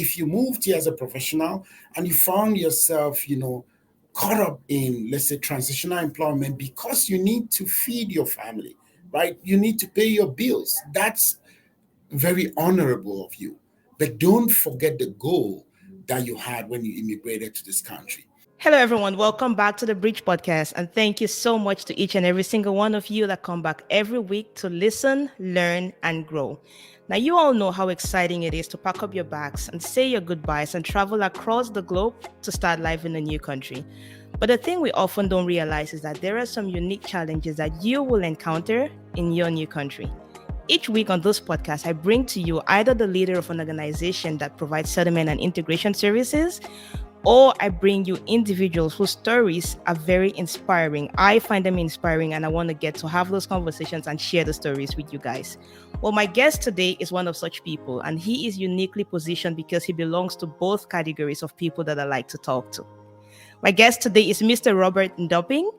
if you moved here as a professional and you found yourself, caught up in, let's say, transitional employment because you need to feed your family, right? You need to pay your bills. That's very honorable of you. But don't forget the goal that you had when you immigrated to this country. Hello, everyone. Welcome back to the Bridge Podcast. And thank you so much to each and every single one of you that come back every week to listen, learn, and grow. Now, you all know how exciting it is to pack up your bags and say your goodbyes and travel across the globe to start life in a new country. But the thing we often don't realize is that there are some unique challenges that you will encounter in your new country. Each week on this podcast, I bring to you either the leader of an organization that provides settlement and integration services, or I bring you individuals whose stories are very inspiring. I find them inspiring and I want to get to have those conversations and share the stories with you guys. Well, my guest today is one of such people, and he is uniquely positioned because he belongs to both categories of people that I like to talk to. My guest today is Mr. Robert Ndoping.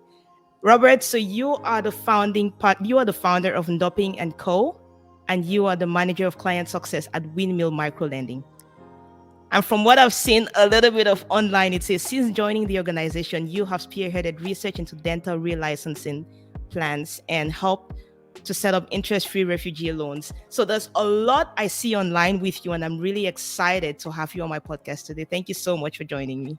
Robert, so you are the founder of Ndoping and Co., and you are the manager of client success at Windmill Microlending. And from what I've seen a little bit of online, it says since joining the organization, you have spearheaded research into dental relicensing plans and helped to set up interest-free refugee loans. So there's a lot I see online with you, and I'm really excited to have you on my podcast today. Thank you so much for joining me.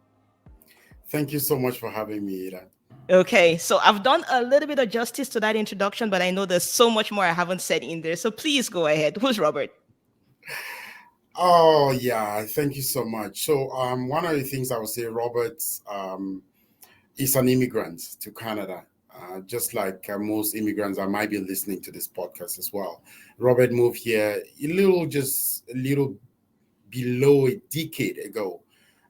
Thank you so much for having me, Ida. Okay, so I've done a little bit of justice to that introduction, but I know there's so much more I haven't said in there. So please go ahead. Who's Robert? Oh, yeah, thank you so much. So, one of the things I would say, Robert, is an immigrant to Canada. Just like most immigrants, I might be listening to this podcast as well. Robert moved here just a little below a decade ago,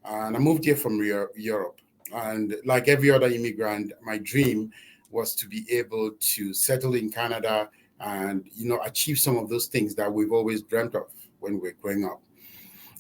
and I moved here from Europe. And like every other immigrant, my dream was to be able to settle in Canada and achieve some of those things that we've always dreamt of when we're growing up.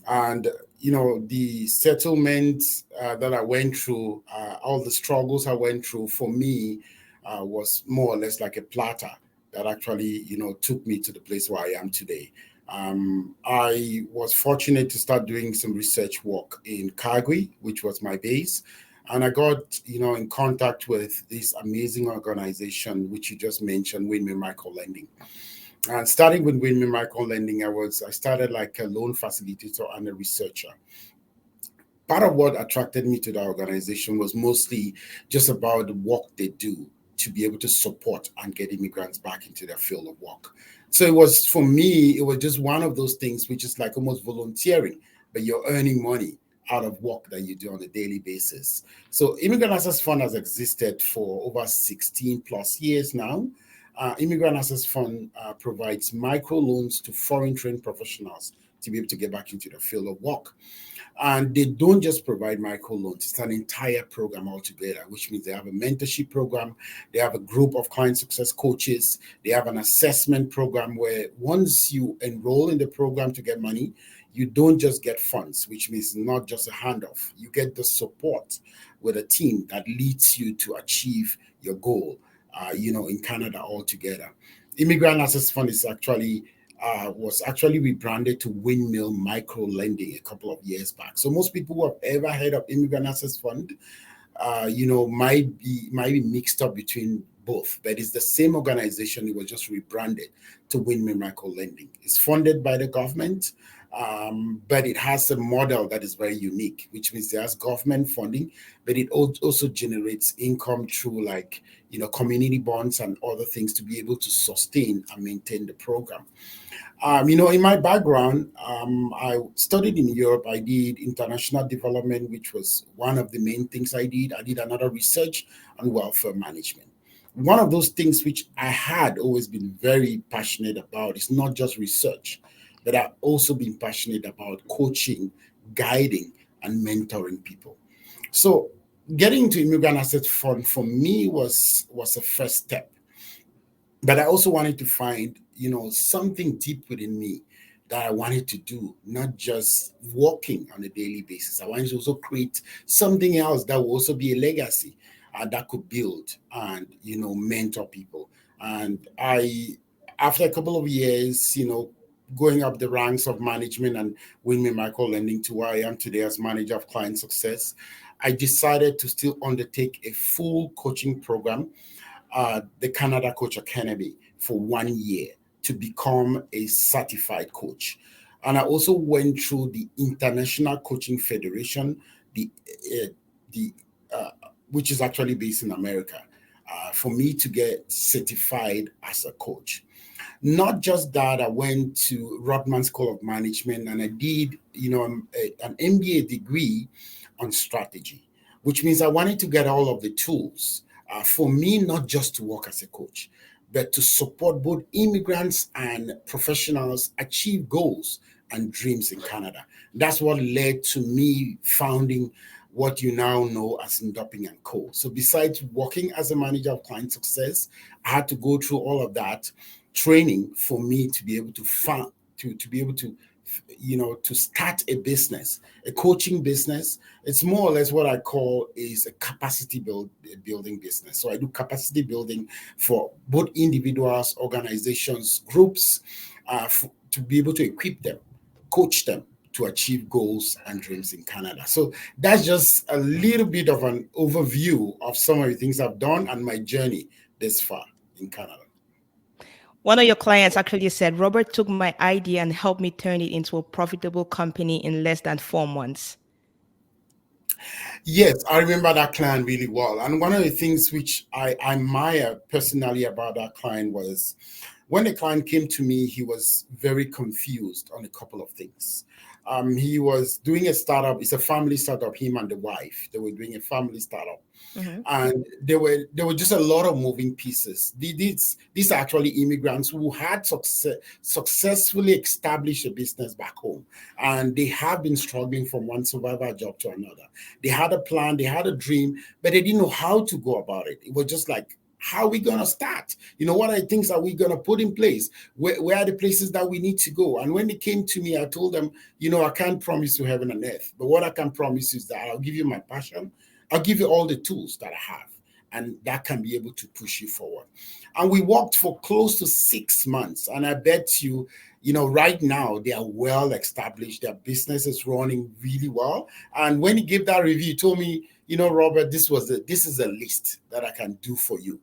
And the settlement that I went through, all the struggles I went through, for me was more or less like a platter that actually took me to the place where I am today. I was fortunate to start doing some research work in Calgary, which was my base. And I got, in contact with this amazing organization, which you just mentioned, Windmill Microlending. And starting with Windmill Microlending, I started like a loan facilitator and a researcher. Part of what attracted me to the organization was mostly just about the work they do to be able to support and get immigrants back into their field of work. So it was, for me, it was just one of those things which is like almost volunteering, but you're earning money out of work that you do on a daily basis. So Immigrant Access Fund has existed for over 16 plus years now. Immigrant Access Fund provides microloans to foreign trained professionals to be able to get back into the field of work. And they don't just provide microloans, it's an entire program altogether, which means they have a mentorship program, they have a group of client success coaches, they have an assessment program where once you enroll in the program to get money, you don't just get funds, which means not just a handoff. You get the support with a team that leads you to achieve your goal, in Canada altogether. Immigrant Access Fund was actually rebranded to Windmill Micro Lending a couple of years back. So most people who have ever heard of Immigrant Access Fund, might be mixed up between both, but it's the same organization. It was just rebranded to Windmill Micro Lending. It's funded by the government, but it has a model that is very unique, which means it has government funding, but it also generates income through community bonds and other things to be able to sustain and maintain the program. In my background, I studied in Europe. I did international development, which was one of the main things I did. I did another research on welfare management. One of those things which I had always been very passionate about is not just research, but I've also been passionate about coaching, guiding, and mentoring people. So getting into Immigrant Asset Fund for me was a first step. But I also wanted to find, something deep within me that I wanted to do, not just working on a daily basis. I wanted to also create something else that would also be a legacy that could build and, mentor people. And after a couple of years, going up the ranks of management and winning micro lending to where I am today as manager of client success, I decided to still undertake a full coaching program, the Canada Coach Academy, for 1 year to become a certified coach. And I also went through the International Coaching Federation, the uh, the which is actually based in America, for me to get certified as a coach. Not just that, I went to Rodman School of Management and I did, an MBA degree on strategy, which means I wanted to get all of the tools for me, not just to work as a coach, but to support both immigrants and professionals achieve goals and dreams in Canada. That's what led to me founding what you now know as Ndoping and Co. So besides working as a manager of client success, I had to go through all of that training for me to be able to to be able to to start a business, a coaching business. It's more or less what I call is a building business. So I do capacity building for both individuals, organizations, groups, to be able to equip them, coach them to achieve goals and dreams in Canada. So that's just a little bit of an overview of some of the things I've done and my journey this far in Canada. One of your clients actually said, Robert took my idea and helped me turn it into a profitable company in less than 4 months. Yes, I remember that client really well. And one of the things which I admire personally about that client was when the client came to me, he was very confused on a couple of things. He was doing a startup, it's a family startup, him and the wife. They were doing a family startup. Mm-hmm. And there were just a lot of moving pieces. These are actually immigrants who had successfully established a business back home, and they have been struggling from one survival job to another. They had a plan, they had a dream, but they didn't know how to go about it. It was just like, how are we going to start? What are the things that we're going to put in place? Where are the places that we need to go? And when they came to me, I told them, I can't promise you heaven and earth, but what I can promise you is that I'll give you my passion. I'll give you all the tools that I have, and that can be able to push you forward. And we worked for close to 6 months. And I bet you, right now they are well established. Their business is running really well. And when he gave that review, he told me, Robert, this is a list that I can do for you.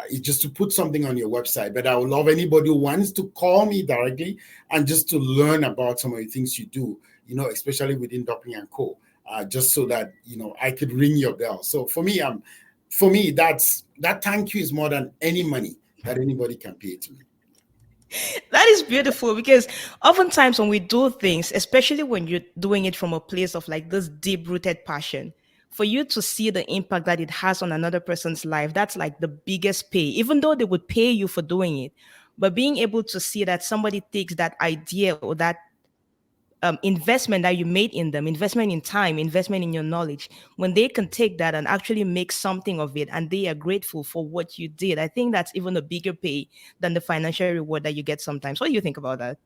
It's just to put something on your website, but I would love anybody who wants to call me directly and just to learn about some of the things you do, especially within Ndoping and Co. Just so that I could ring your bell. So for me, that thank you is more than any money that anybody can pay to me. That is beautiful because oftentimes when we do things, especially when you're doing it from a place of like this deep rooted passion, for you to see the impact that it has on another person's life, that's like the biggest pay, even though they would pay you for doing it. But being able to see that somebody takes that idea or that investment that you made in them, investment in time, investment in your knowledge, when they can take that and actually make something of it and they are grateful for what you did, I think that's even a bigger pay than the financial reward that you get sometimes. What do you think about that?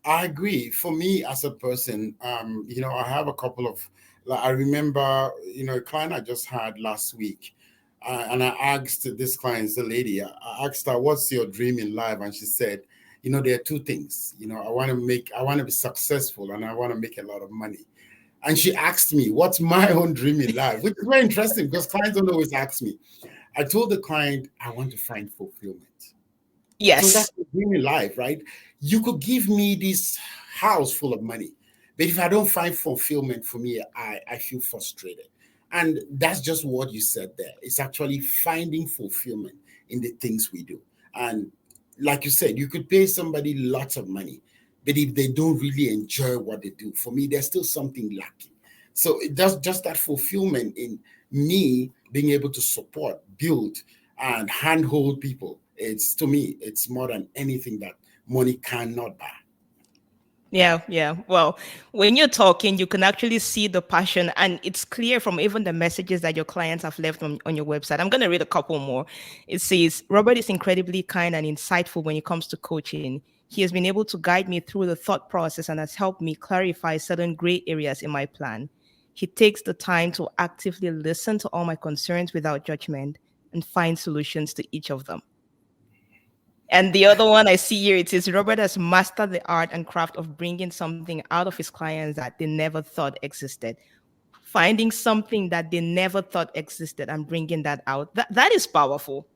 I agree. For me as a person, I have a couple of, like, I remember, a client I just had last week. And I asked this client, the lady, I asked her, what's your dream in life? And she said, there are two things. I want to be successful and I want to make a lot of money. And she asked me, what's my own dream in life? Which is very interesting because clients don't always ask me. I told the client, I want to find fulfillment. So Yes. that's the dream in life, right? You could give me this house full of money, but if I don't find fulfillment for me, I feel frustrated. And that's just what you said there. It's actually finding fulfillment in the things we do. And like you said, you could pay somebody lots of money, but if they don't really enjoy what they do, for me, there's still something lacking. So it does just that fulfillment in me being able to support, build, and handhold people. It's to me, it's more than anything that money cannot buy. Yeah, yeah. Well, when you're talking, you can actually see the passion, and it's clear from even the messages that your clients have left on your website. I'm going to read a couple more. It says, Robert is incredibly kind and insightful when it comes to coaching. He has been able to guide me through the thought process and has helped me clarify certain gray areas in my plan. He takes the time to actively listen to all my concerns without judgment and find solutions to each of them. And the other one I see here, it says Robert has mastered the art and craft of bringing something out of his clients that they never thought existed. Finding something that they never thought existed and bringing that out. That is powerful.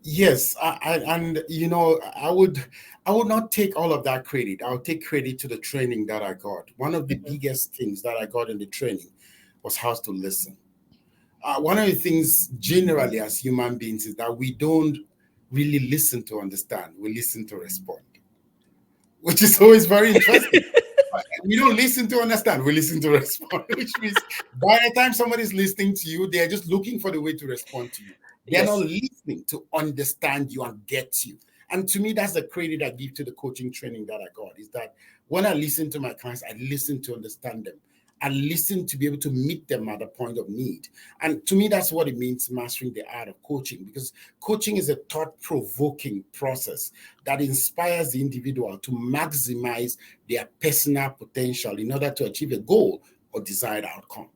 Yes, and I would not take all of that credit. I would take credit to the training that I got. One of the Mhm. biggest things that I got in the training was how to listen. One of the things generally as human beings is that we don't really listen to understand. We listen to respond, which is always very interesting. We don't listen to understand, we listen to respond, which means by the time somebody's listening to you, they're just looking for the way to respond to you. They're not Yes. listening to understand you and get you. And to me, that's the credit I give to the coaching training that I got, is that when I listen to my clients, I listen to understand them. I listen to be able to meet them at a point of need. And to me, that's what it means mastering the art of coaching, because coaching is a thought-provoking process that inspires the individual to maximize their personal potential in order to achieve a goal or desired outcome.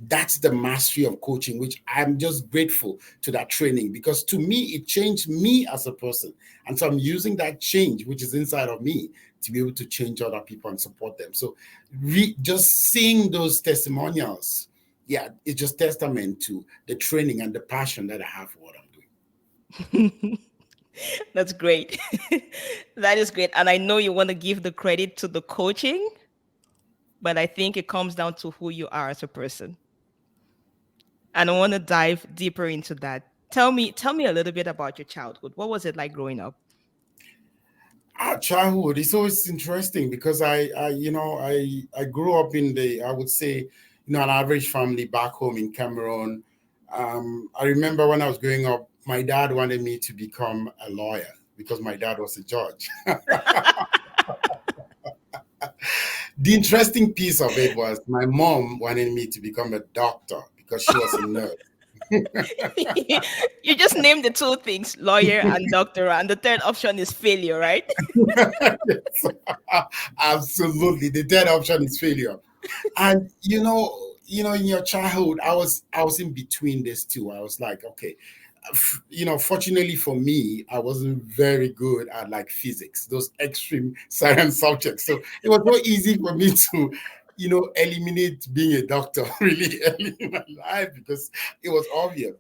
That's the mastery of coaching, which I'm just grateful to that training, because to me, it changed me as a person. And so I'm using that change, which is inside of me, to be able to change other people and support them. So just seeing those testimonials, yeah, it's just testament to the training and the passion that I have for what I'm doing. That's great. That is great. And I know you want to give the credit to the coaching, but I think it comes down to who you are as a person. And I want to dive deeper into that. Tell me a little bit about your childhood. What was it like growing up? Our childhood is always interesting because I grew up in the, I would say, an average family back home in Cameroon. I remember when I was growing up, my dad wanted me to become a lawyer because my dad was a judge. The interesting piece of it was my mom wanted me to become a doctor because she was a nurse. You just named the two things, lawyer and doctor, and the third option is failure, right? Yes, absolutely. The third option is failure. And in your childhood, I was in between these two. I was like, okay, fortunately for me, I wasn't very good at like physics, those extreme science subjects. So it was so easy for me to, eliminate being a doctor really early in my life because it was obvious.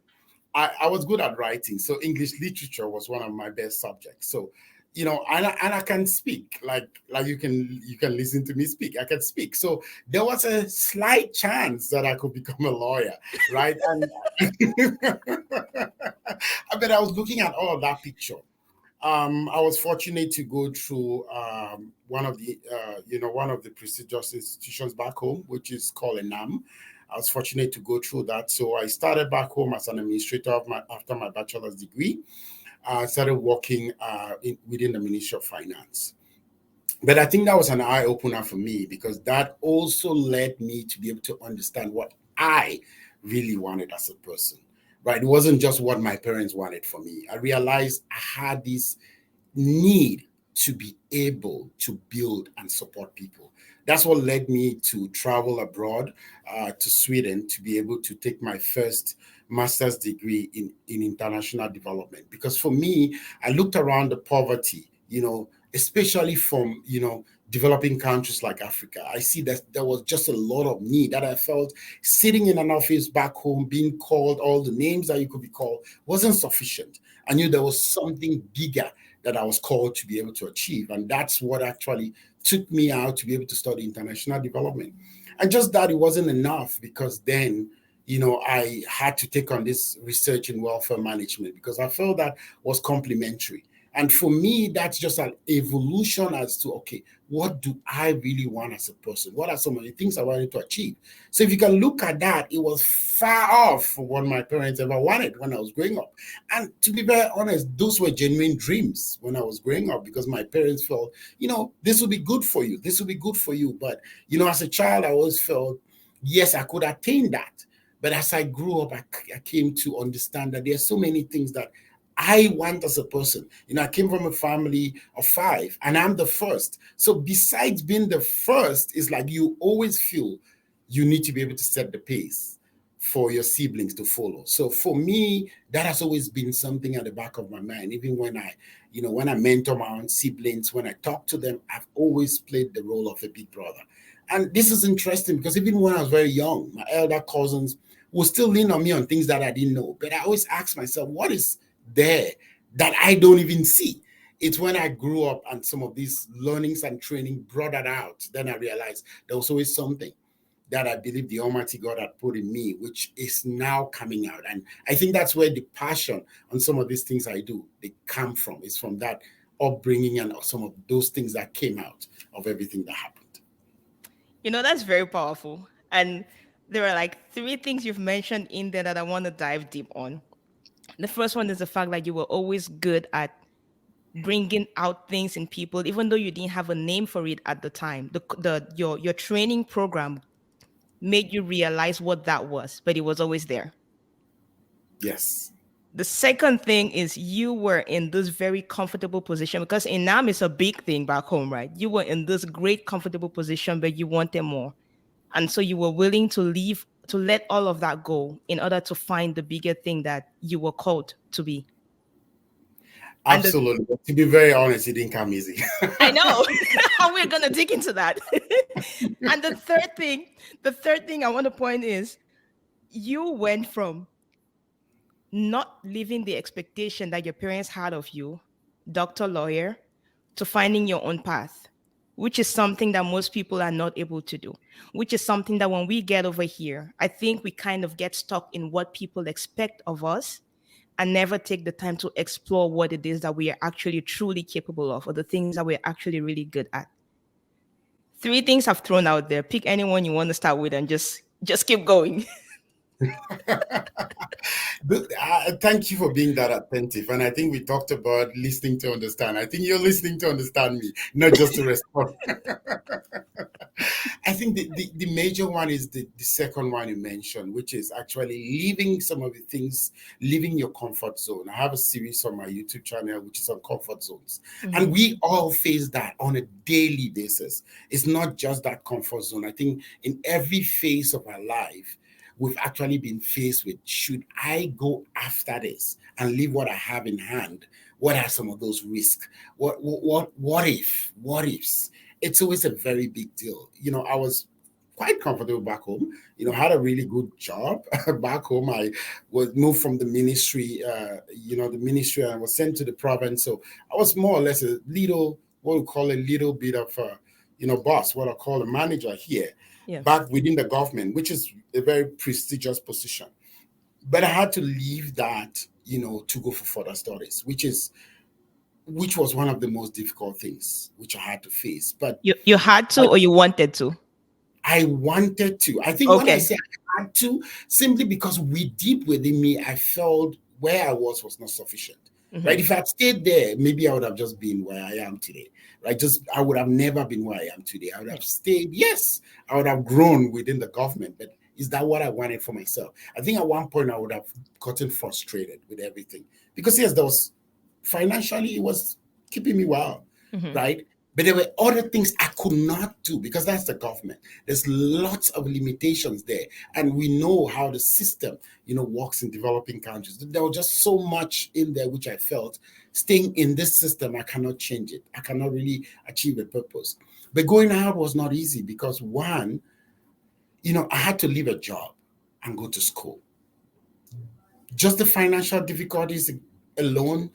I was good at writing, so English literature was one of my best subjects. So, and I can speak like you can listen to me speak. I can speak. So there was a slight chance that I could become a lawyer, right? And but I was looking at all of that picture. I was fortunate to go through one of the prestigious institutions back home, which is called ENAM. I was fortunate to go through that. So I started back home as an administrator after my bachelor's degree. I started working within the Ministry of Finance. But I think that was an eye opener for me because that also led me to be able to understand what I really wanted as a person. Right? It wasn't just what my parents wanted for me. I realized I had this need to be able to build and support people. That's what led me to travel abroad to Sweden to be able to take my first master's degree in international development. Because for me, I looked around the poverty, especially from, developing countries like Africa. I see that there was just a lot of need that I felt sitting in an office back home, being called all the names that you could be called wasn't sufficient. I knew there was something bigger that I was called to be able to achieve. And that's what actually took me out to be able to study international development. And just that it wasn't enough because then, I had to take on this research in welfare management because I felt that was complementary. And for me, that's just an evolution as to, okay, what do I really want as a person? What are some of the things I wanted to achieve? So if you can look at that, it was far off from what my parents ever wanted when I was growing up. And to be very honest, those were genuine dreams when I was growing up because my parents felt, this will be good for you. This will be good for you. But, as a child, I always felt, yes, I could attain that. But as I grew up, I came to understand that there are so many things that I want as a person. I came from a family of five and I'm the first. So besides being the first, it's like you always feel you need to be able to set the pace for your siblings to follow. So for me, that has always been something at the back of my mind. Even when when I mentor my own siblings, when I talk to them, I've always played the role of a big brother. And this is interesting because even when I was very young, my elder cousins would still lean on me on things that I didn't know. But I always ask myself, what is there that I don't even see? It's when I grew up and some of these learnings and training brought that out, then I realized there was always something that I believe the Almighty God had put in me, which is now coming out. And I think that's where the passion on some of these things I do, they come from. It's from that upbringing and some of those things that came out of everything that happened. That's very powerful. And there are like three things you've mentioned in there that I want to dive deep on. The first one is the fact that you were always good at bringing out things in people, even though you didn't have a name for it at the time. Your training program made you realize what that was, but it was always there. Yes. The second thing is you were in this very comfortable position because in NAM is a big thing back home, right? You were in this great comfortable position, but you wanted more. And so you were willing to leave, to let all of that go in order to find the bigger thing that you were called to be. And Absolutely. But to be very honest, it didn't come easy. I know, and we're gonna dig into that. And the third thing I want to point is you went from not living the expectation that your parents had of you, doctor, lawyer, to finding your own path, which is something that most people are not able to do, which is something that when we get over here, I think we kind of get stuck in what people expect of us and never take the time to explore what it is that we are actually truly capable of or the things that we're actually really good at. Three things I've thrown out there. Pick anyone you want to start with and just keep going. Thank you for being that attentive. And I think we talked about listening to understand. I think you're listening to understand me, not just to respond. I think the major one is the second one you mentioned, which is actually leaving some of the things, leaving your comfort zone. I have a series on my YouTube channel, which is on comfort zones. Mm-hmm. And we all face that on a daily basis. It's not just that comfort zone. I think in every phase of our life, we've actually been faced with, should I go after this and leave what I have in hand? What are some of those risks? What ifs? It's always a very big deal. I was quite comfortable back home. Had a really good job back home. I was moved from the ministry, the ministry, and was sent to the province. So I was more or less a little, what we call a little bit of, boss, what I call a manager here, Yeah. back within the government, which is a very prestigious position. But I had to leave that, to go for further studies, which was one of the most difficult things which I had to face. But You had to or you wanted to? I wanted to. I think when I Okay. say I had to, simply because deep within me, I felt where I was not sufficient. Mm-hmm. Right? If I'd stayed there, maybe I would have just been where I am today. Right? I would have never been where I am today. I would have stayed. Yes, I would have grown within the government, but is that what I wanted for myself? I think at one point I would have gotten frustrated with everything because yes, there was financially it was keeping me well, Mm-hmm. right? But there were other things I could not do because that's the government. There's lots of limitations there. And we know how the system, works in developing countries. There was just so much in there which I felt staying in this system, I cannot change it. I cannot really achieve a purpose. But going out was not easy because one, I had to leave a job and go to school. Just the financial difficulties alone,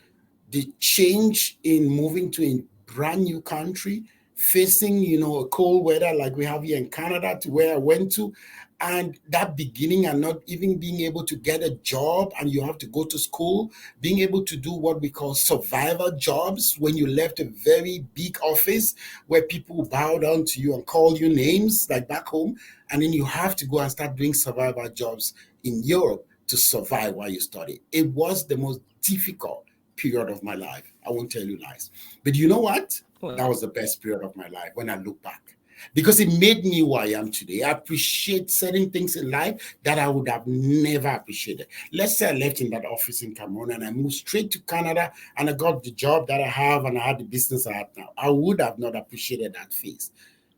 the change in moving to a brand new country, facing, a cold weather like we have here in Canada to where I went to, and that beginning and not even being able to get a job and you have to go to school, being able to do what we call survivor jobs when you left a very big office where people bow down to you and call you names like back home, and then you have to go and start doing survivor jobs in Europe to survive while you study. It was the most difficult period of my life. I won't tell you lies. But you know what? Well, That was the best period of my life when I look back. Because it made me who I am today. I appreciate certain things in life that I would have never appreciated. Let's say I left in that office in Cameroon and I moved straight to Canada and I got the job that I have and I had the business I have now. I would have not appreciated that phase.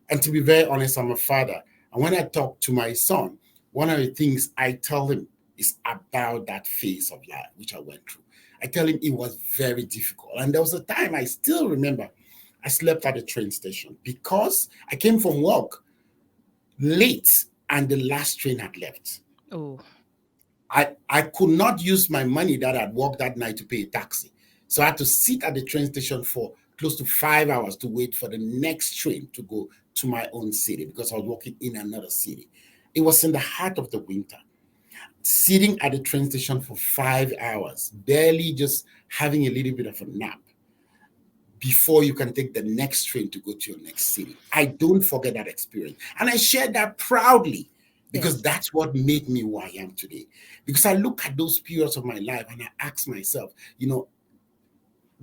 And to be very honest, I'm a father. And when I talk to my son, one of the things I tell him is about that phase of life which I went through. I tell him it was very difficult. And there was a time I still remember I slept at the train station because I came from work late and the last train had left. Oh, I could not use my money that I'd worked that night to pay a taxi. So I had to sit at the train station for close to 5 hours to wait for the next train to go to my own city because I was working in another city. It was in the heart of the winter. Sitting at the train station for 5 hours, barely just having a little bit of a nap before you can take the next train to go to your next city. I don't forget that experience. And I share that proudly because yes. that's what made me who I am today. Because I look at those periods of my life and I ask myself,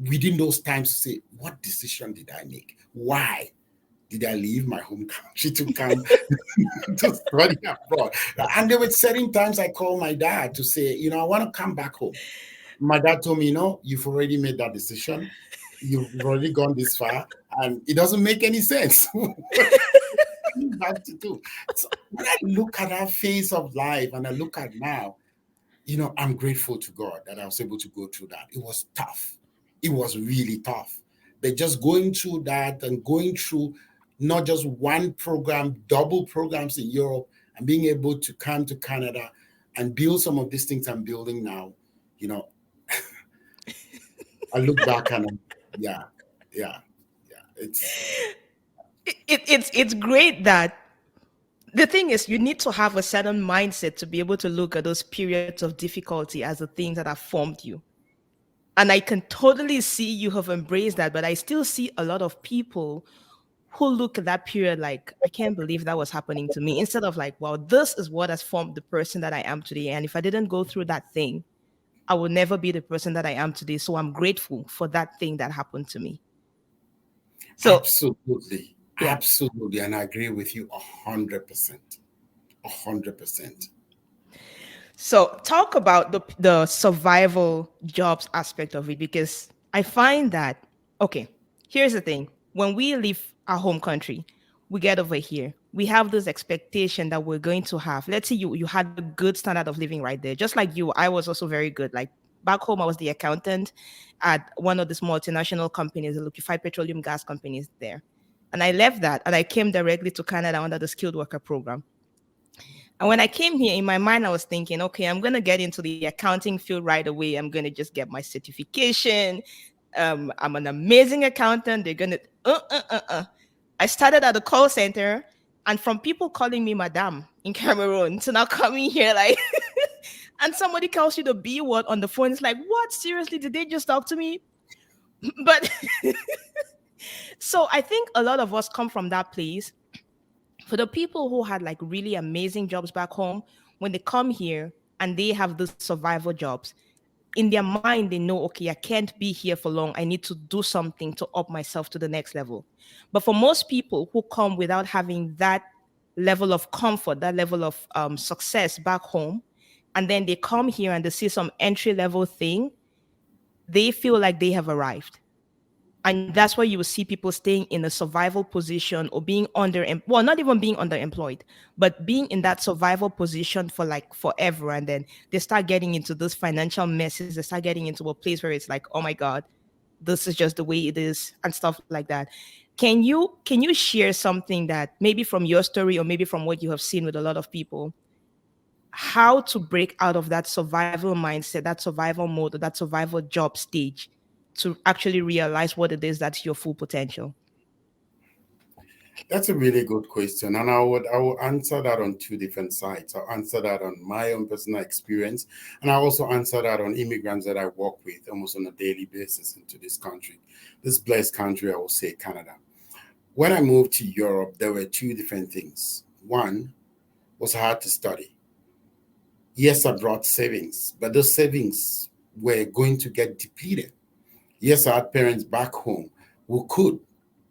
within those times to say, what decision did I make? Why did I leave my home country to come to study abroad? And there were certain times I called my dad to say, I want to come back home. My dad told me, you've already made that decision. You've already gone this far, and it doesn't make any sense. What are you back to do? So when I look at that phase of life and I look at now, I'm grateful to God that I was able to go through that. It was tough. It was really tough. But just going through that and going through not just one program, double programs in Europe, and being able to come to Canada and build some of these things I'm building now, you know, I look back and yeah, yeah, yeah. It's great that the thing is you need to have a certain mindset to be able to look at those periods of difficulty as the things that have formed you. And I can totally see you have embraced that, but I still see a lot of people who look at that period like, I can't believe that was happening to me, instead of like, well, this is what has formed the person that I am today. And if I didn't go through that thing, I will never be the person that I am today. So I'm grateful for that thing that happened to me. So, Absolutely, yeah. absolutely, and I agree with you 100%, 100%. So talk about the survival jobs aspect of it, because I find that, okay, here's the thing. When we leave our home country, we get over here. We have this expectation that we're going to have. Let's say you had a good standard of living right there. Just like you, I was also very good. Like back home, I was the accountant at one of these multinational companies, the liquefied petroleum gas companies there. And I left that and I came directly to Canada under the skilled worker program. And when I came here, in my mind, I was thinking, okay, I'm going to get into the accounting field right away. I'm going to just get my certification. I'm an amazing accountant. They're going to, I started at the call center, and from people calling me madam in Cameroon to now coming here, like, and somebody calls you the B word on the phone. It's like, what? Seriously? Did they just talk to me? But so I think a lot of us come from that place. For the people who had like really amazing jobs back home, when they come here and they have the survival jobs, in their mind they know, okay, I can't be here for long, I need to do something to up myself to the next level. But for most people who come without having that level of comfort, that level of success back home, and then they come here and they see some entry level thing, they feel like they have arrived. And that's why you will see people staying in a survival position or being well, not even being underemployed, but being in that survival position for like forever. And then they start getting into those financial messes. They start getting into a place where it's like, oh my God, this is just the way it is and stuff like that. Can you share something that maybe from your story or maybe from what you have seen with a lot of people, how to break out of that survival mindset, that survival mode, or that survival job stage to actually realize what it is that's your full potential? That's a really good question, and I will answer that on two different sides. I'll answer that on my own personal experience, and I also answer that on immigrants that I work with almost on a daily basis into this country, this blessed country. I will say Canada. When I moved to Europe, there were two different things. One was hard to study. Yes, I brought savings, but those savings were going to get depleted. Yes, I had parents back home who could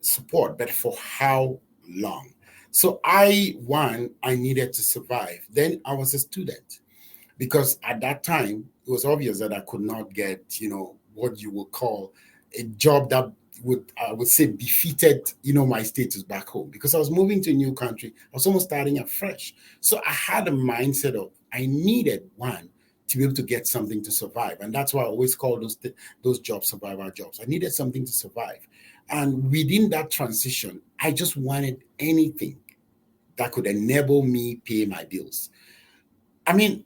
support, but for how long? So I needed to survive. Then I was a student because at that time it was obvious that I could not get, what you would call a job that would I would say defeated, my status back home because I was moving to a new country. I was almost starting afresh. So I had a mindset of I needed one to be able to get something to survive, and that's why I always call those jobs survival jobs. I needed something to survive, and within that transition, I just wanted anything that could enable me pay my bills. I mean,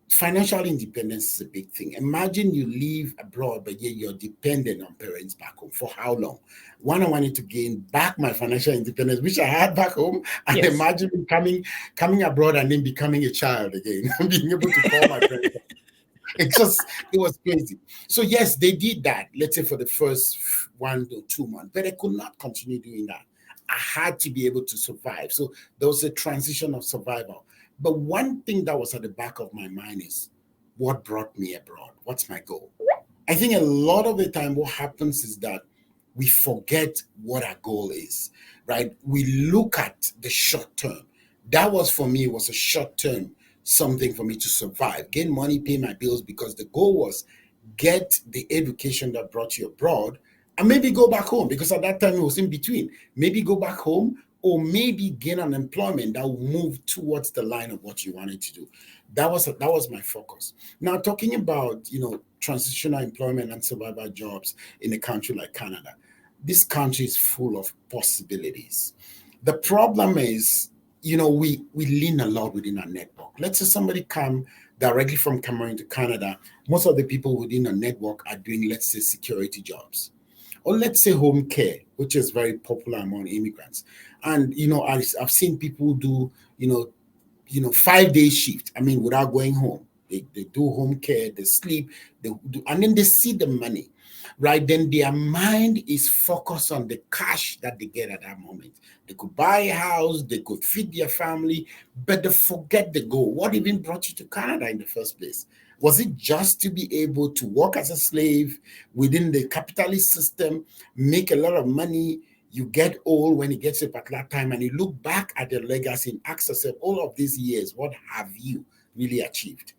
financial independence is a big thing. Imagine you live abroad, but yet you're dependent on parents back home. For how long? One, I wanted to gain back my financial independence, which I had back home, and Yes. imagine coming abroad and then becoming a child again, being able to call my parents. It was crazy. So yes, they did that, let's say for the first 1 or 2 months, but I could not continue doing that. I had to be able to survive. So there was a transition of survival. But one thing that was at the back of my mind is what brought me abroad? What's my goal? I think a lot of the time what happens is that we forget what our goal is, right? We look at the short term. That was for me, was a short term something for me to survive, gain money, pay my bills, because the goal was get the education that brought you abroad and maybe go back home, because at that time it was in between. Maybe go back home or maybe gain an employment that will move towards the line of what you wanted to do. That was my focus. Now, talking about transitional employment and survival jobs in a country like Canada, this country is full of possibilities. The problem is, we lean a lot within our network. Let's say somebody come directly from Cameroon to Canada. Most of the people within our network are doing, let's say, security jobs, or let's say home care, which is very popular among immigrants. And I've seen people do 5 day shift. I mean, without going home, they do home care, they sleep, they do, and then they see the money, right? Then their mind is focused on the cash that they get at that moment. They could buy a house, they could feed their family, but they forget the goal. What even brought you to Canada in the first place? Was it just to be able to work as a slave within the capitalist system, make a lot of money? You get old when it gets to a particular time, and you look back at your legacy and ask yourself, all of these years, what have you really achieved?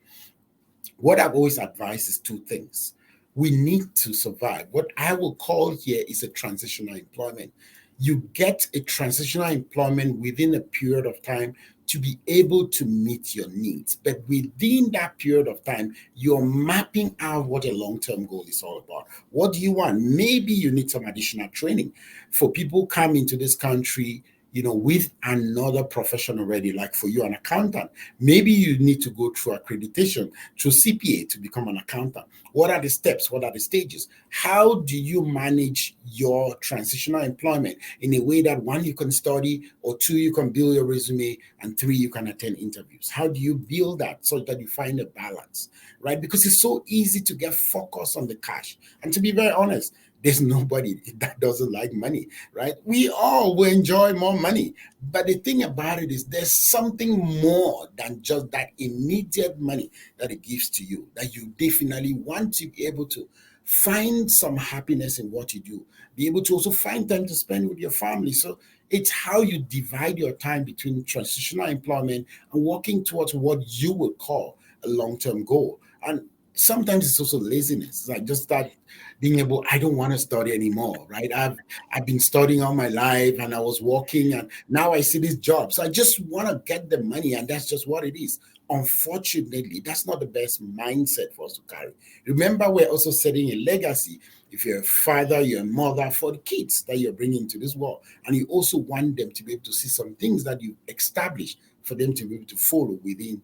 What I've always advised is two things. We need to survive. What I will call here is a transitional employment. You get a transitional employment within a period of time to be able to meet your needs. But within that period of time, you're mapping out what a long term goal is all about. What do you want? Maybe you need some additional training. For people come into this country, with another profession already, like for you, an accountant, maybe you need to go through accreditation, through CPA to become an accountant. What are the steps? What are the stages? How do you manage your transitional employment in a way that one, you can study, or two, you can build your resume, and three, you can attend interviews? How do you build that so that you find a balance, right? Because it's so easy to get focused on the cash. And to be very honest, there's nobody that doesn't like money, right? We all will enjoy more money. But the thing about it is there's something more than just that immediate money that it gives to you, that you definitely want to be able to find some happiness in what you do, be able to also find time to spend with your family. So it's how you divide your time between transitional employment and working towards what you would call a long-term goal. And sometimes it's also laziness. It's like just that being able, I don't want to study anymore, right? I've been studying all my life and I was working, and now I see this job. So I just want to get the money, and that's just what it is. Unfortunately, that's not the best mindset for us to carry. Remember, we're also setting a legacy. If you're a father, you're a mother, for the kids that you're bringing into this world. And you also want them to be able to see some things that you established for them to be able to follow within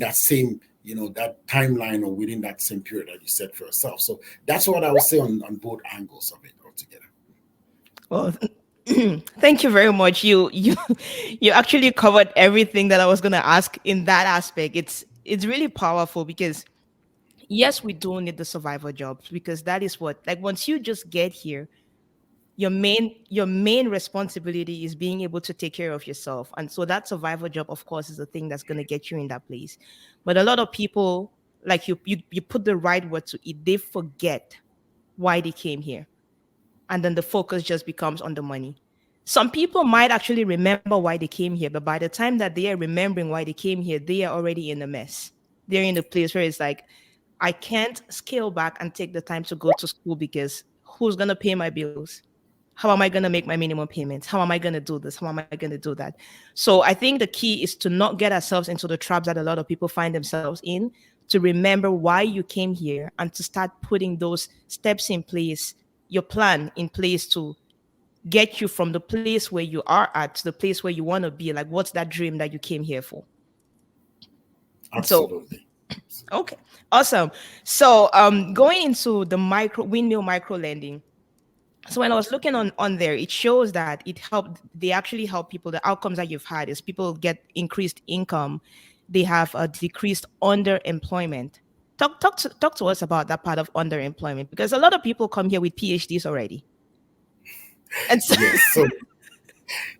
that same, that timeline, or within that same period that you set for yourself. So that's what I would say on both angles of it altogether. Well, thank you very much. You you actually covered everything that I was going to ask in that aspect. It's really powerful because yes, we do need the survivor jobs, because that is what, like, once you just get here, your main responsibility is being able to take care of yourself. And so that survivor job, of course, is the thing that's going to get you in that place. But a lot of people, like, you put the right word to it, they forget why they came here, and then the focus just becomes on the money. Some people might actually remember why they came here, but by the time that they are remembering why they came here, they are already in a mess. They're in a place where it's like, I can't scale back and take the time to go to school because who's going to pay my bills? How am I going to make my minimum payments? How am I going to do this? How am I going to do that? So I think the key is to not get ourselves into the traps that a lot of people find themselves in, to remember why you came here and to start putting those steps in place, your plan in place to get you from the place where you are at to the place where you want to be. Like, what's that dream that you came here for? So, Absolutely. okay, awesome. So, going into the micro windmill micro lending. So when I was looking on there, it shows that it helped. They actually help people. The outcomes that you've had is people get increased income. They have a decreased underemployment. Talk to us about that part of underemployment, because a lot of people come here with PhDs already, and so Yes. So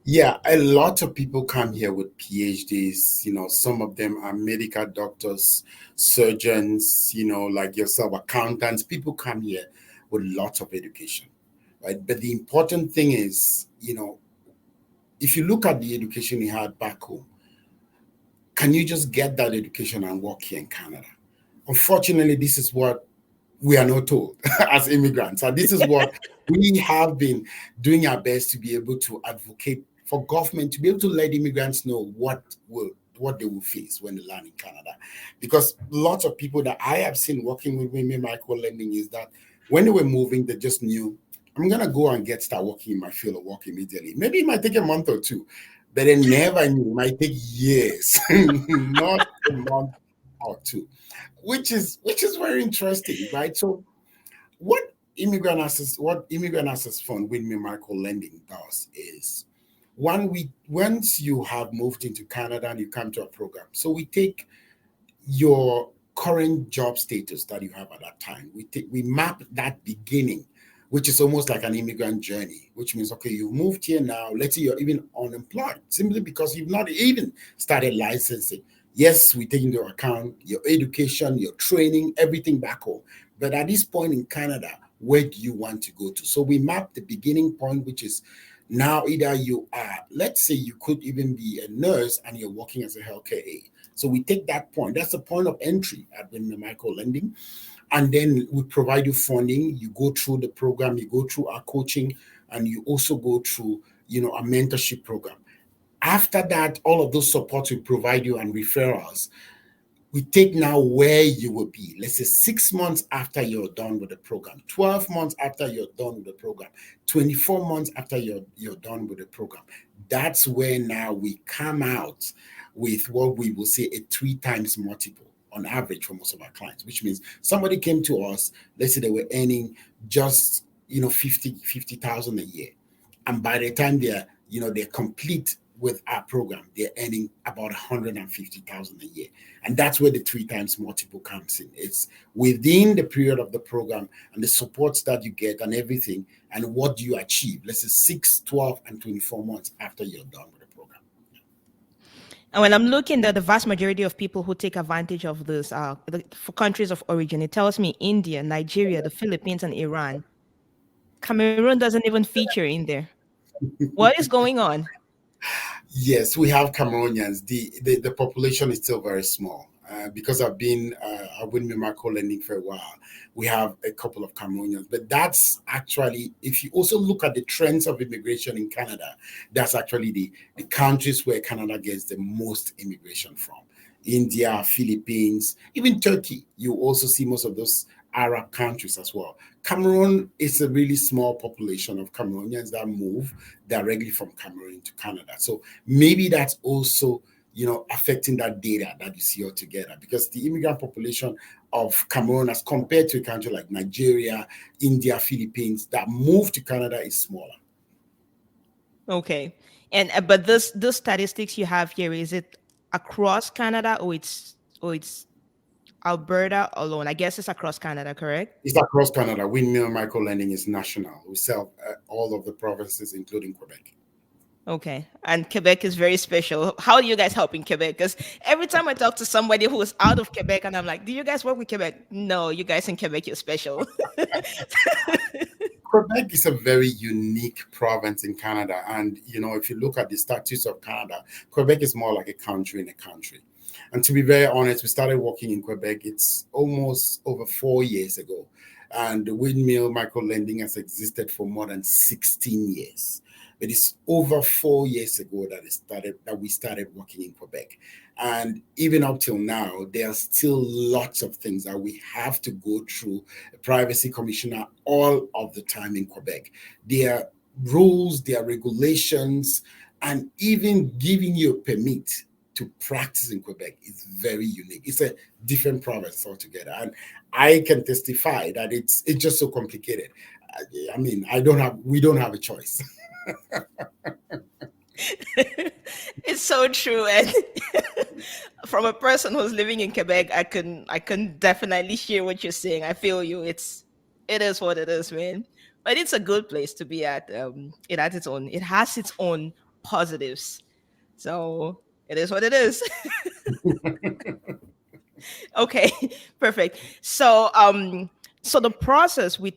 yeah, a lot of people come here with PhDs. Some of them are medical doctors, surgeons, like yourself, accountants. People come here with lots of education, right? But the important thing is, if you look at the education you had back home, can you just get that education and work here in Canada? Unfortunately, this is what we are not told as immigrants. And this is what we have been doing our best to be able to advocate for government to be able to let immigrants know what they will face when they land in Canada. Because lots of people that I have seen working with women micro lending is that when they were moving, they just knew, I'm gonna go and start working in my field of work immediately. Maybe it might take a month or two, but they never knew it might take years, not a month or two, which is very interesting, right? So what immigrant access fund Windmill Micro Lending does is once you have moved into Canada and you come to a program, so we take your current job status that you have at that time. We map that beginning, which is almost like an immigrant journey, which means, okay, you moved here now. Let's say you're even unemployed simply because you've not even started licensing. Yes, we take into account your education, your training, everything back home. But at this point in Canada, where do you want to go to? So we map the beginning point, which is now either you are, let's say you could even be a nurse and you're working as a healthcare aide. So we take that point. That's the point of entry at Windmill Micro Lending. And then we provide you funding. You go through the program, you go through our coaching, and you also go through, a mentorship program. After that, all of those supports we provide you and referrals, we take now where you will be. Let's say 6 months after you're done with the program, 12 months after you're done with the program, 24 months after you're done with the program. That's where now we come out with what we will say a 3 times multiple on average for most of our clients, which means somebody came to us, let's say they were earning just 50,000 a year. And by the time they're complete with our program, they're earning about 150,000 a year. And that's where the 3 times multiple comes in. It's within the period of the program and the supports that you get and everything, and what do you achieve, let's say 6, 12, and 24 months after you're done with the program. and when I'm looking at the vast majority of people who take advantage of this, for countries of origin, it tells me India, Nigeria, the Philippines, and Iran. Cameroon doesn't even feature in there. What is going on? Yes, we have Cameroonians. The population is still very small. Because I've been in macro lending for a while. We have a couple of Cameroonians, but that's actually, if you also look at the trends of immigration in Canada, that's actually the countries where Canada gets the most immigration from. India, Philippines, even Turkey. You also see most of those Arab countries as well. Cameroon is a really small population of Cameroonians that move directly from Cameroon to Canada. So maybe that's also affecting that data that you see altogether, because the immigrant population of Cameroon as compared to a country like Nigeria, India, Philippines that move to Canada is smaller. Okay. And but this statistics you have here, is it across Canada, or it's Alberta alone? I guess it's across Canada, correct? It's across Canada. Windmill micro lending is national. We sell all of the provinces, including Quebec. Okay. And Quebec is very special. How do you guys help in Quebec? Because every time I talk to somebody who is out of Quebec and I'm like, do you guys work with Quebec? No, you guys in Quebec, you're special. Quebec is a very unique province in Canada. And, if you look at the statutes of Canada, Quebec is more like a country in a country. And to be very honest, we started working in Quebec, it's almost over 4 years ago. And the windmill micro lending has existed for more than 16 years. It is over 4 years ago that we started working in Quebec. And even up till now, there are still lots of things that we have to go through a privacy commissioner all of the time in Quebec. There are rules, there are regulations, and even giving you a permit to practice in Quebec is very unique. It's a different province altogether. And I can testify that it's just so complicated. I mean, we don't have a choice. It's so true, and from a person who's living in Quebec, I can definitely hear what you're saying. I feel you. It is what it is, man. But it's a good place to be at. It has its own positives. So it is what it is. Okay, perfect. So the process with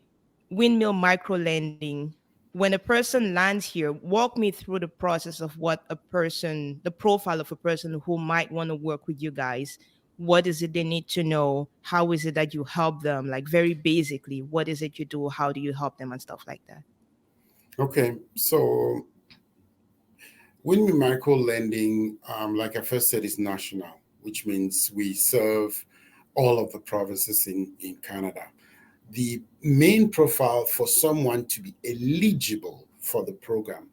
windmill micro lending, when a person lands here, walk me through the process of the profile of a person who might want to work with you guys. What is it they need to know? How is it that you help them? Like very basically, what is it you do? How do you help them and stuff like that? Okay, so Winmi Micro Lending, like I first said, is national, which means we serve all of the provinces in Canada. The main profile for someone to be eligible for the program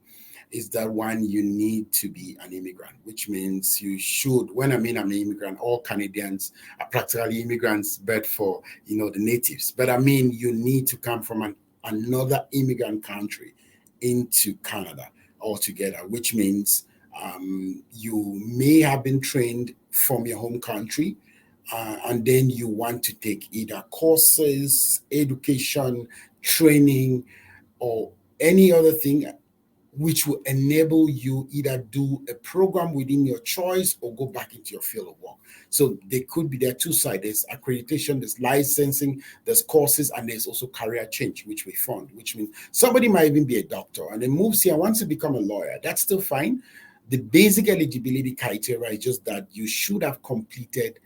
is that one, you need to be an immigrant, which means you should, when I mean I'm an immigrant, all Canadians are practically immigrants, but for, the natives. But I mean, you need to come from another immigrant country into Canada altogether, which means you may have been trained from your home country, and then you want to take either courses, education, training, or any other thing which will enable you either do a program within your choice or go back into your field of work. So there are two sides. There's accreditation, there's licensing, there's courses, and there's also career change, which we fund, which means somebody might even be a doctor and then moves here, wants to become a lawyer. That's still fine. The basic eligibility criteria is just that you should have completed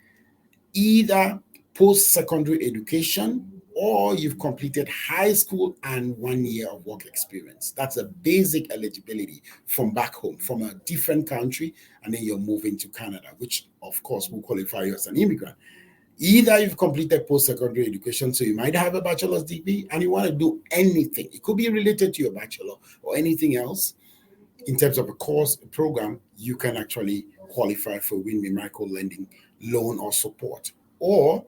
either post-secondary education or you've completed high school and 1 year of work experience. That's a basic eligibility from back home, from a different country, and then you're moving to Canada, which of course will qualify you as an immigrant. Either you've completed post-secondary education, so you might have a bachelor's degree and you want to do anything. It could be related to your bachelor or anything else in terms of a course, a program, you can actually qualify for Winmi Micro Lending loan or support. Or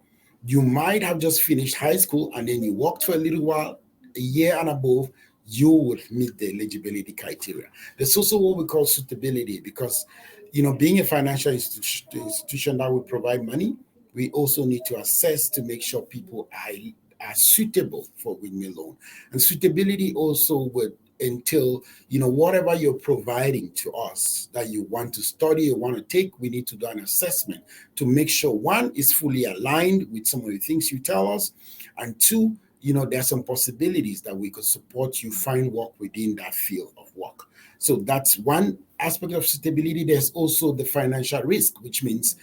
you might have just finished high school and then you worked for a little while, a year and above, you would meet the eligibility criteria. There's also what we call suitability because, being a financial institution that will provide money, we also need to assess to make sure people are suitable for windmill loan. And suitability also would entail, whatever you're providing to us that you want to study or want to take, we need to do an assessment to make sure one is fully aligned with some of the things you tell us, and two, there are some possibilities that we could support you find work within that field of work. So that's one aspect of suitability. There's also the financial risk, which means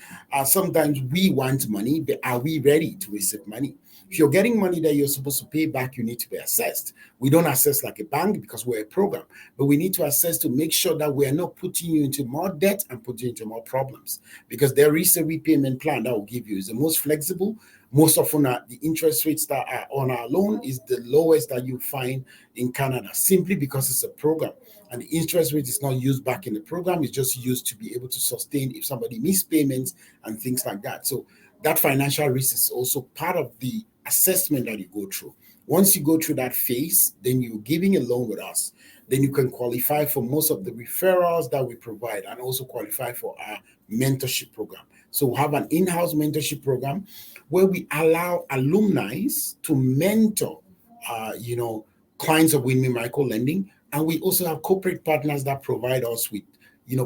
sometimes we want money, but are we ready to receive money? If you're getting money that you're supposed to pay back, you need to be assessed. We don't assess like a bank because we're a program, but we need to assess to make sure that we're not putting you into more debt and putting you into more problems, because there is a repayment plan that will give you is the most flexible. Most often, the interest rates that are on our loan is the lowest that you find in Canada, simply because it's a program. And the interest rate is not used back in the program. It's just used to be able to sustain if somebody misses payments and things like that. So that financial risk is also part of the assessment that you go through. Once you go through that phase, then you're giving a loan with us. Then you can qualify for most of the referrals that we provide and also qualify for our mentorship program. So we have an in-house mentorship program where we allow alumni to mentor, clients of Winmi Micro Lending. And we also have corporate partners that provide us with,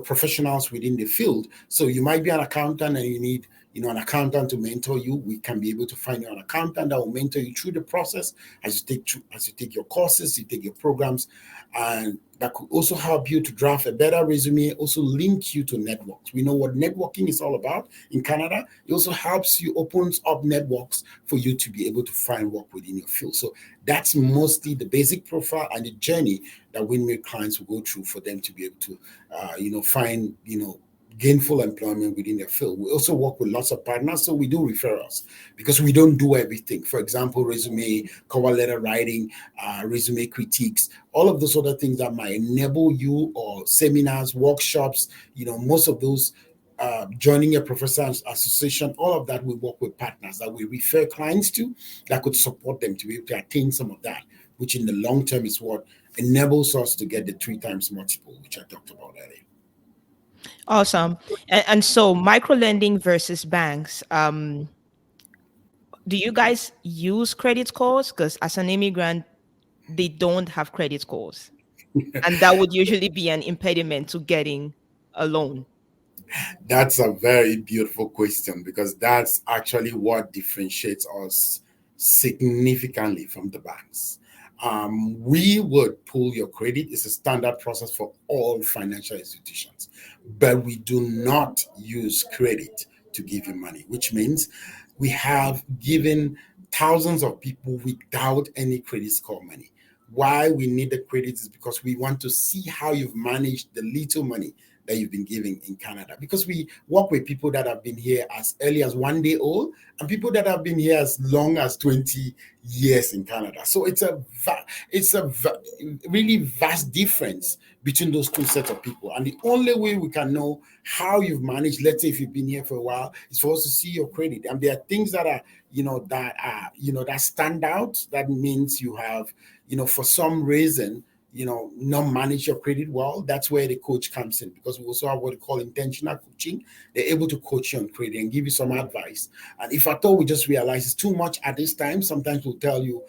professionals within the field. So you might be an accountant and you need, an accountant to mentor you, we can be able to find you an accountant that will mentor you through the process as you take your courses, you take your programs, and that could also help you to draft a better resume, also link you to networks. We know what networking is all about in Canada. It also helps you, opens up networks for you to be able to find work within your field. So that's mostly the basic profile and the journey that windmill clients will go through for them to be able to, find, gainful employment within their field. We also work with lots of partners, so we do referrals because we don't do everything. For example, resume, cover letter writing, resume critiques, all of those other things that might enable you, or seminars, workshops, most of those, joining a professional association, all of that we work with partners that we refer clients to that could support them to be able to attain some of that, which in the long term is what enables us to get the 3 times multiple, which I talked about earlier. Awesome. And so micro lending versus banks. Do you guys use credit scores? Because as an immigrant, they don't have credit scores. And that would usually be an impediment to getting a loan. That's a very beautiful question because that's actually what differentiates us significantly from the banks. We would pull your credit. It's a standard process for all financial institutions, but we do not use credit to give you money, which means we have given thousands of people without any credit score money. Why we need the credit is because we want to see how you've managed the little money that you've been giving in Canada. Because we work with people that have been here as early as 1 day old and people that have been here as long as 20 years in Canada. So really vast difference between those two sets of people. And the only way we can know how you've managed, let's say if you've been here for a while, is for us to see your credit. And there are things that are, that stand out. That means you have, for some reason, not manage your credit well. That's where the coach comes in, because we also have what we call intentional coaching. They're able to coach you on credit and give you some advice. And if at all we just realize it's too much at this time, sometimes we'll tell you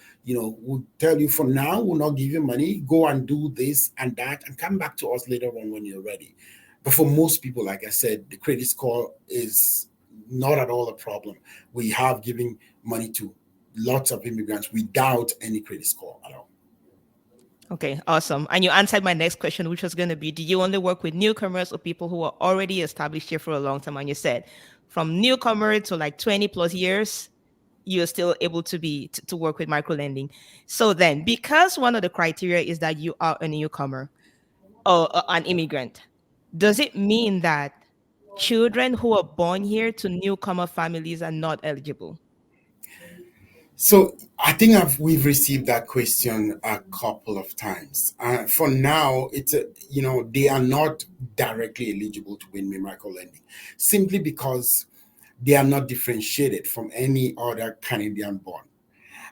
for now, we'll not give you money, go and do this and that, and come back to us later on when you're ready. But for most people, like I said, the credit score is not at all a problem. We have given money to lots of immigrants without any credit score at all. Okay, awesome. And you answered my next question, which was going to be, do you only work with newcomers or people who are already established here for a long time? And you said from newcomer to like 20 plus years, you're still able to work with micro lending. So then, because one of the criteria is that you are a newcomer or an immigrant, does it mean that children who are born here to newcomer families are not eligible? So I think we've received that question a couple of times. For now, they are not directly eligible to win miracle lending, simply because they are not differentiated from any other Canadian born.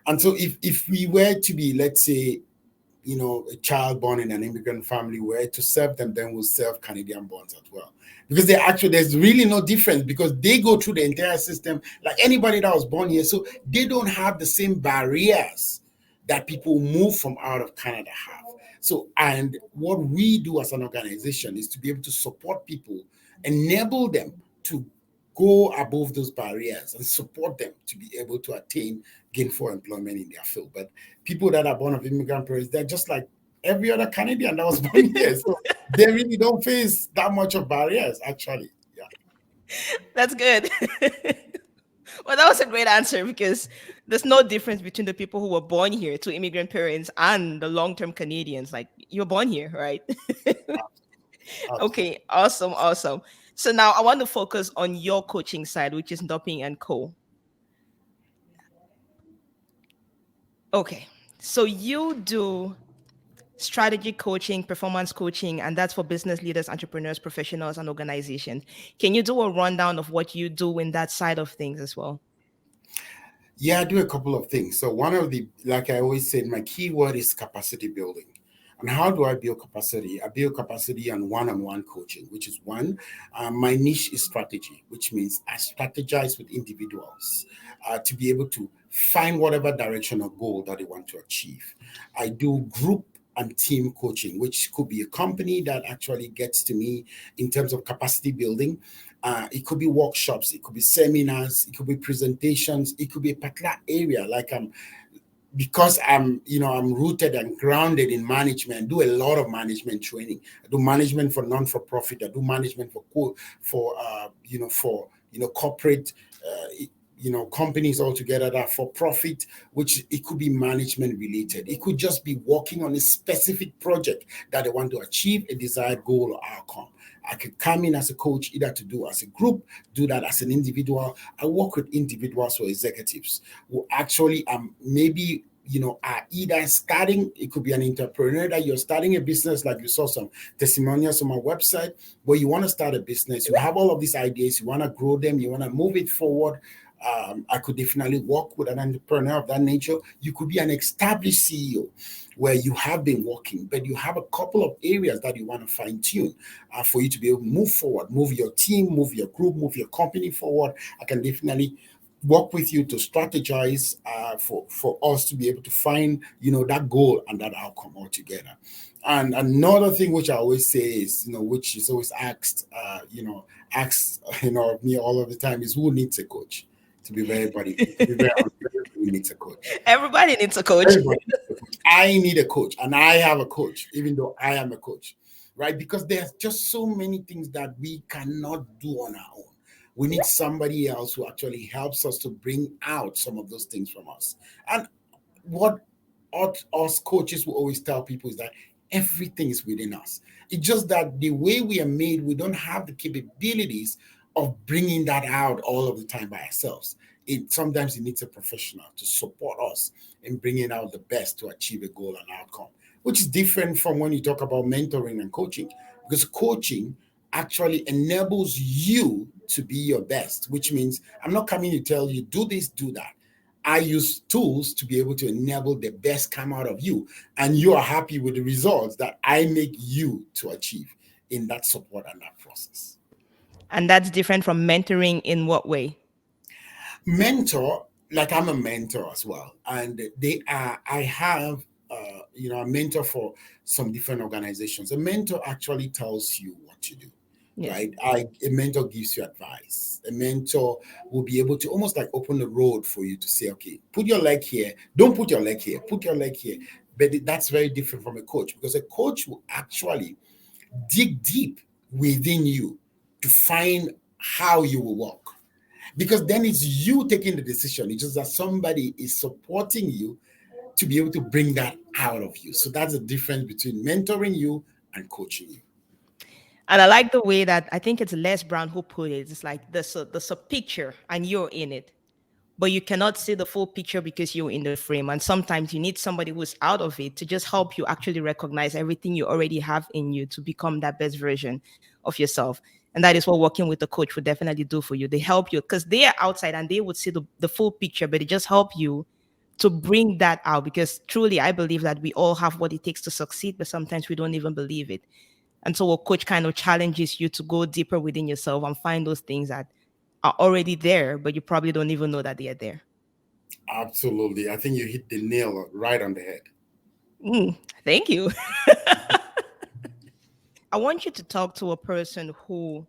And so if we were to be, let's say, a child born in an immigrant family, were to serve them, then we'll serve Canadian borns as well. Because there's really no difference, because they go through the entire system like anybody that was born here. So they don't have the same barriers that people move from out of Canada have. So, and what we do as an organization is to be able to support people, enable them to go above those barriers and support them to be able to attain gainful employment in their field. But people that are born of immigrant parents, they're just like every other Canadian that was born here. So they really don't face that much of barriers, actually. Yeah. That's good. Well, that was a great answer, because there's no difference between the people who were born here to immigrant parents and the long-term Canadians. Like, you're born here, right? Absolutely. Okay, awesome, awesome. So now I want to focus on your coaching side, which is Ndoping and Co. Okay, so you do strategy coaching, performance coaching, and that's for business leaders, entrepreneurs, professionals, and organizations. Can you do a rundown of what you do in that side of things as well? Yeah, I do a couple of things. So one of the, like I always said, my key word is capacity building. And how do I build capacity? I build capacity on one-on-one coaching, which is one. My niche is strategy, which means I strategize with individuals to be able to find whatever direction or goal that they want to achieve. I do group and team coaching, which could be a company that actually gets to me in terms of capacity building. It could be workshops, it could be seminars, it could be presentations, it could be a particular area. Like because I'm rooted and grounded in management. I do a lot of management training. I do management for non-for-profit. I do management for corporate companies altogether that are for profit, which it could be management related. It could just be working on a specific project that they want to achieve a desired goal or outcome. I could come in as a coach, either to do as a group, do that as an individual. I work with individuals or executives who actually maybe are either starting. It could be an entrepreneur that you're starting a business, like you saw some testimonials on my website, where you want to start a business. You have all of these ideas, you want to grow them, you want to move it forward. I could definitely work with an entrepreneur of that nature. You could be an established CEO where you have been working, but you have a couple of areas that you want to fine tune for you to be able to move forward, move your team, move your group, move your company forward. I can definitely work with you to strategize for us to be able to find that goal and that outcome altogether. And another thing which I always say is, which is always asked of me all of the time, is who needs a coach? To be very honest, everybody needs a coach. Everybody needs a coach. Everybody needs a coach. I need a coach, and I have a coach, even though I am a coach, right? Because there's just so many things that we cannot do on our own. We need somebody else who actually helps us to bring out some of those things from us. And what us coaches will always tell people is that everything is within us. It's just that the way we are made, we don't have the capabilities of bringing that out all of the time by ourselves. Sometimes it needs a professional to support us in bringing out the best to achieve a goal and outcome, which is different from when you talk about mentoring and coaching, because coaching actually enables you to be your best, which means I'm not coming to tell you do this, do that. I use tools to be able to enable the best come out of you, and you are happy with the results that I make you to achieve in that support and that process. And that's different from mentoring in what way? Mentor, like I'm a mentor as well, and I have a mentor for some different organizations. A mentor actually tells you what to do. Yes. Right? A mentor gives you advice. A mentor will be able to almost like open the road for you to say, okay, put your leg here. Don't put your leg here. Put your leg here. But that's very different from a coach, because a coach will actually dig deep within you to find how you will walk. Because then it's you taking the decision. It's just that somebody is supporting you to be able to bring that out of you. So that's the difference between mentoring you and coaching you. And I like the way that I think it's Les Brown who put it. It's like there's a picture and you're in it, but you cannot see the full picture because you're in the frame. And sometimes you need somebody who's out of it to just help you actually recognize everything you already have in you to become that best version of yourself. And that is what working with a coach would definitely do for you. They help you because they are outside and they would see the full picture, but they just help you to bring that out, because truly I believe that we all have what it takes to succeed, but sometimes we don't even believe it. And so a coach kind of challenges you to go deeper within yourself and find those things that are already there, but you probably don't even know that they are there. Absolutely. I think you hit the nail right on the head. Thank you. I want you to talk to a person who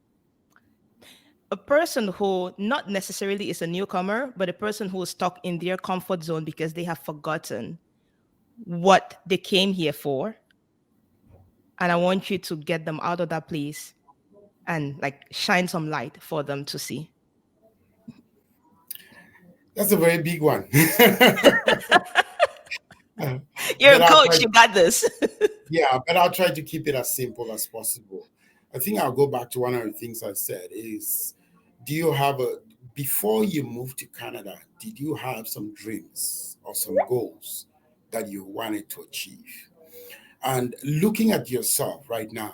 not necessarily is a newcomer, but a person who is stuck in their comfort zone because they have forgotten what they came here for. And I want you to get them out of that place and like shine some light for them to see. That's a very big one. You're but a I'll coach, try. you got this. Yeah, but I'll try to keep it as simple as possible. I think I'll go back to one of the things I said is, do you have before you moved to Canada, did you have some dreams or some goals that you wanted to achieve? And looking at yourself right now,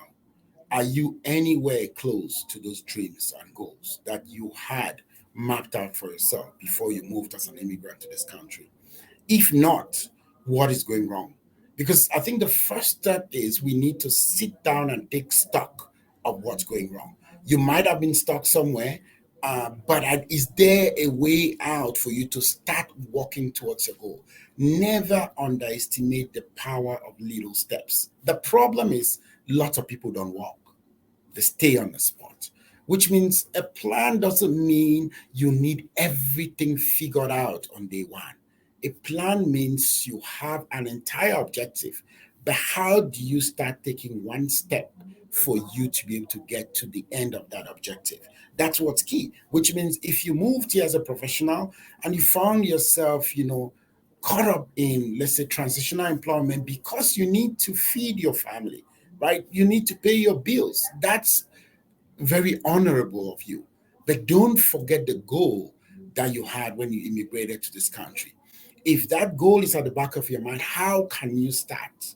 are you anywhere close to those dreams and goals that you had mapped out for yourself before you moved as an immigrant to this country? If not, what is going wrong? Because I think the first step is we need to sit down and take stock of what's going wrong. You might have been stuck somewhere, but is there a way out for you to start walking towards your goal? Never underestimate the power of little steps. The problem is lots of people don't walk, they stay on the spot, which means a plan doesn't mean you need everything figured out on day one. A plan means you have an entire objective, but how do you start taking one step for you to be able to get to the end of that objective? That's what's key, which means if you moved here as a professional and you found yourself, caught up in, let's say, transitional employment because you need to feed your family, right? You need to pay your bills. That's very honorable of you. But don't forget the goal that you had when you immigrated to this country. If that goal is at the back of your mind, how can you start?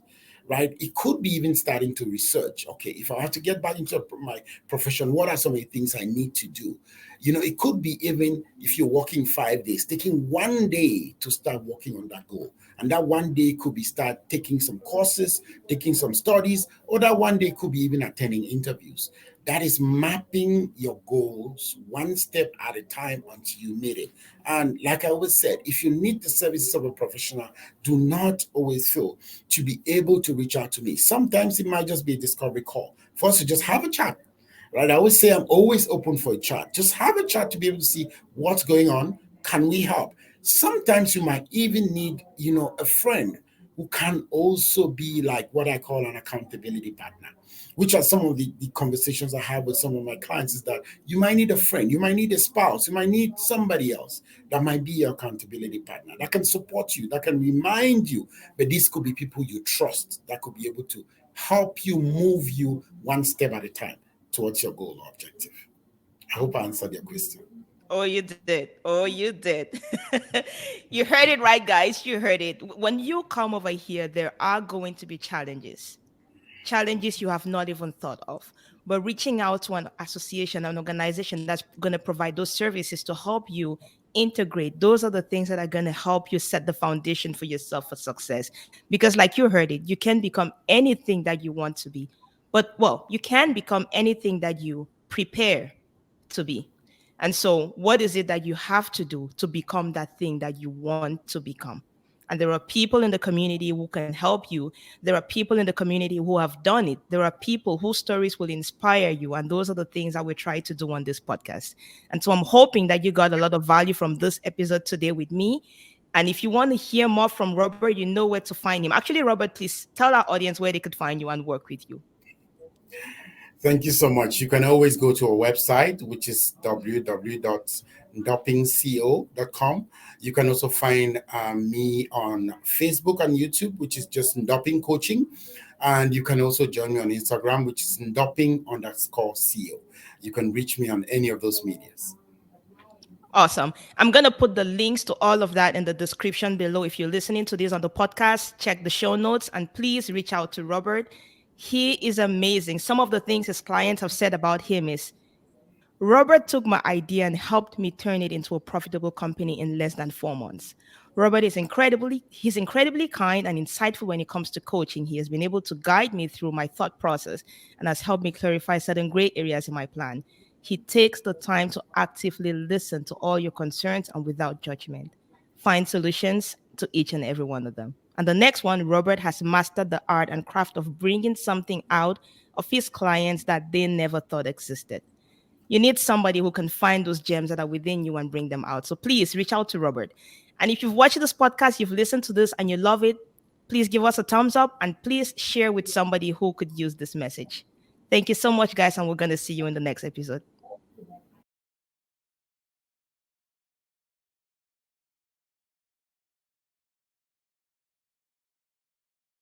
Right? It could be even starting to research. Okay, if I have to get back into my profession, what are some of the things I need to do? It could be even if you're working 5 days, taking one day to start working on that goal. And that one day could be start taking some courses, taking some studies, or that one day could be even attending interviews. That is mapping your goals one step at a time until you meet it. And like I always said, if you need the services of a professional, do not always feel to be able to reach out to me. Sometimes it might just be a discovery call for us to just have a chat. Right? I always say I'm always open for a chat. Just have a chat to be able to see what's going on. Can we help? Sometimes you might even need, a friend who can also be like what I call an accountability partner, which are some of the conversations I have with some of my clients is that you might need a friend, you might need a spouse, you might need somebody else that might be your accountability partner that can support you, that can remind you. But these could be people you trust that could be able to help you move you one step at a time towards your goal or objective. I hope I answered your question. Oh, you did. Oh, you did. You heard it right, guys. You heard it. When you come over here, there are going to be challenges you have not even thought of. But reaching out to an association, an organization that's going to provide those services to help you integrate, those are the things that are going to help you set the foundation for yourself for success. Because, like you heard it, you can become anything that you want to be. But, well, you can become anything that you prepare to be. And so, what is it that you have to do to become that thing that you want to become? And there are people in the community who can help you. There are people in the community who have done it. There are people whose stories will inspire you. And those are the things that we try to do on this podcast. And so I'm hoping that you got a lot of value from this episode today with me. And if you want to hear more from Robert, you know where to find him. Actually, Robert, please tell our audience where they could find you and work with you. Thank you so much. You can always go to our website, which is www.ndopingco.com. You can also find me on Facebook and YouTube, which is just Ndoping Coaching. And you can also join me on Instagram, which is Ndoping_CO. You can reach me on any of those medias. Awesome. I'm going to put the links to all of that in the description below. If you're listening to this on the podcast, check the show notes and please reach out to Robert. He is amazing. Some of the things his clients have said about him is Robert took my idea and helped me turn it into a profitable company in less than 4 months. He's incredibly kind and insightful when it comes to coaching. He has been able to guide me through my thought process and has helped me clarify certain gray areas in my plan. He takes the time to actively listen to all your concerns and without judgment, find solutions to each and every one of them. And the next one, Robert has mastered the art and craft of bringing something out of his clients that they never thought existed. You need somebody who can find those gems that are within you and bring them out. So please reach out to Robert. And if you've watched this podcast, you've listened to this and you love it, please give us a thumbs up and please share with somebody who could use this message. Thank you so much, guys, and we're going to see you in the next episode.